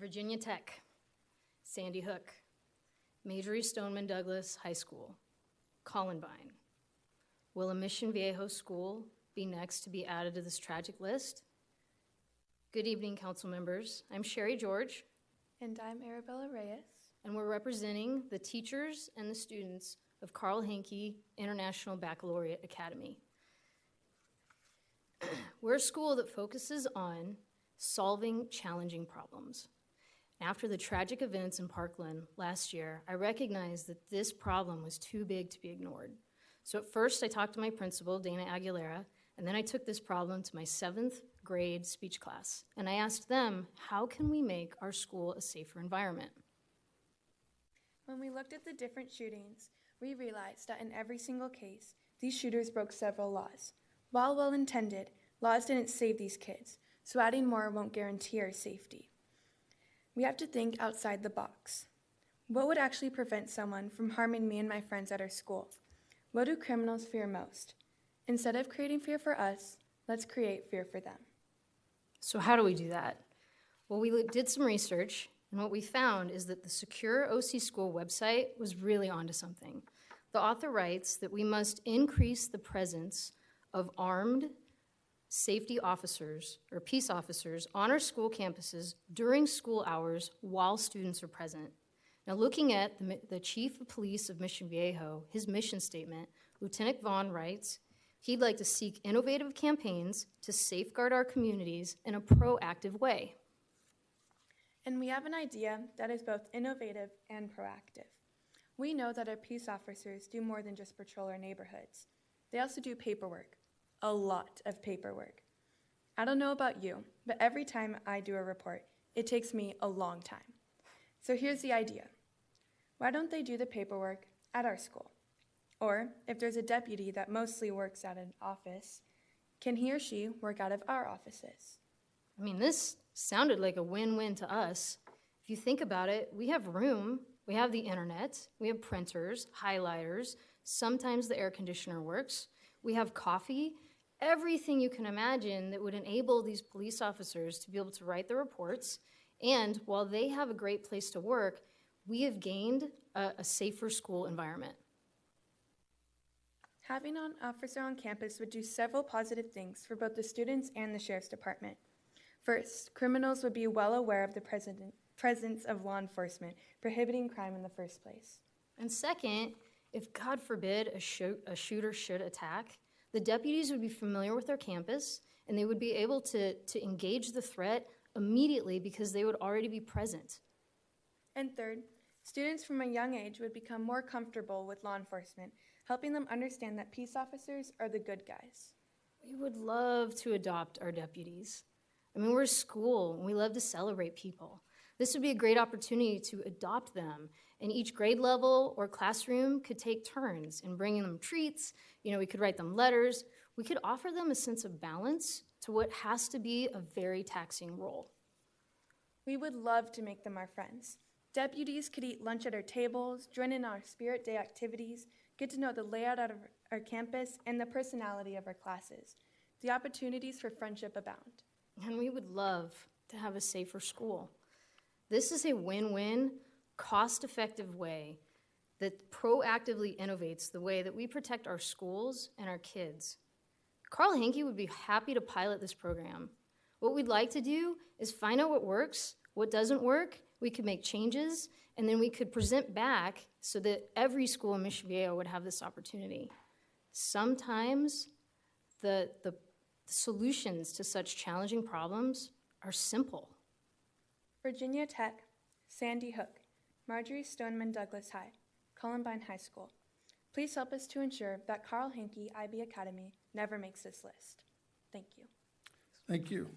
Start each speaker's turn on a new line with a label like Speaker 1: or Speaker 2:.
Speaker 1: Virginia Tech, Sandy Hook, Marjorie Stoneman Douglas High School, Columbine. Will a Mission Viejo school be next to be added to this tragic list? Good evening, council members. I'm Sherry George.
Speaker 2: And I'm Arabella Reyes.
Speaker 1: And we're representing the teachers and the students of Carl Hankey International Baccalaureate Academy. We're a school that focuses on solving challenging problems. After the tragic events in Parkland last year, I recognized that this problem was too big to be ignored. So at first I talked to my principal, Dana Aguilera, and then I took this problem to my 7th grade speech class. And I asked them, how can we make our school a safer environment?
Speaker 2: When we looked at the different shootings, we realized that in every single case, these shooters broke several laws. While well-intended, laws didn't save these kids, so adding more won't guarantee our safety. We have to think outside the box. What would actually prevent someone from harming me and my friends at our school? What do criminals fear most? Instead of creating fear for us, let's create fear for them.
Speaker 1: So how do we do that? Well, we did some research, and what we found is that the Secure OC School website was really onto something. The author writes that we must increase the presence of armed safety officers or peace officers on our school campuses during school hours while students are present. Now, looking at the Chief of Police of Mission Viejo, his mission statement, Lieutenant Vuong writes, he'd like to seek innovative campaigns to safeguard our communities in a proactive way.
Speaker 2: And we have an idea that is both innovative and proactive. We know that our peace officers do more than just patrol our neighborhoods. They also do paperwork. A lot of paperwork. I don't know about you, but every time I do a report, it takes me a long time. So here's the idea. Why don't they do the paperwork at our school? Or if there's a deputy that mostly works at an office, can he or she work out of our offices?
Speaker 1: I mean, this sounded like a win-win to us. If you think about it, we have room, we have the internet, we have printers, highlighters, sometimes the air conditioner works, we have coffee, everything you can imagine that would enable these police officers to be able to write the reports. And while they have a great place to work, we have gained a safer school environment.
Speaker 2: Having an officer on campus would do several positive things for both the students and the sheriff's department. First, criminals would be well aware of the presence of law enforcement prohibiting crime in the first place.
Speaker 1: And second, if God forbid a shooter should attack, the deputies would be familiar with their campus and they would be able to engage the threat immediately because they would already be present.
Speaker 2: And third, students from a young age would become more comfortable with law enforcement, helping them understand that peace officers are the good guys.
Speaker 1: We would love to adopt our deputies. I mean, we're a school and we love to celebrate people. This would be a great opportunity to adopt them, and each grade level or classroom could take turns in bringing them treats. We could write them letters. We could offer them a sense of balance to what has to be a very taxing role.
Speaker 2: We would love to make them our friends. Deputies could eat lunch at our tables, join in our Spirit Day activities, get to know the layout of our campus and the personality of our classes. The opportunities for friendship abound.
Speaker 1: And we would love to have a safer school. This is a win-win, cost-effective way that proactively innovates the way that we protect our schools and our kids. Carl Hankey would be happy to pilot this program. What we'd like to do is find out what works, what doesn't work, we could make changes, and then we could present back so that every school in Mission Viejo would have this opportunity. Sometimes the solutions to such challenging problems are simple.
Speaker 2: Virginia Tech, Sandy Hook, Marjorie Stoneman Douglas High, Columbine High School. Please help us to ensure that Carl Hankey IB Academy never makes this list. Thank you.
Speaker 3: Thank you.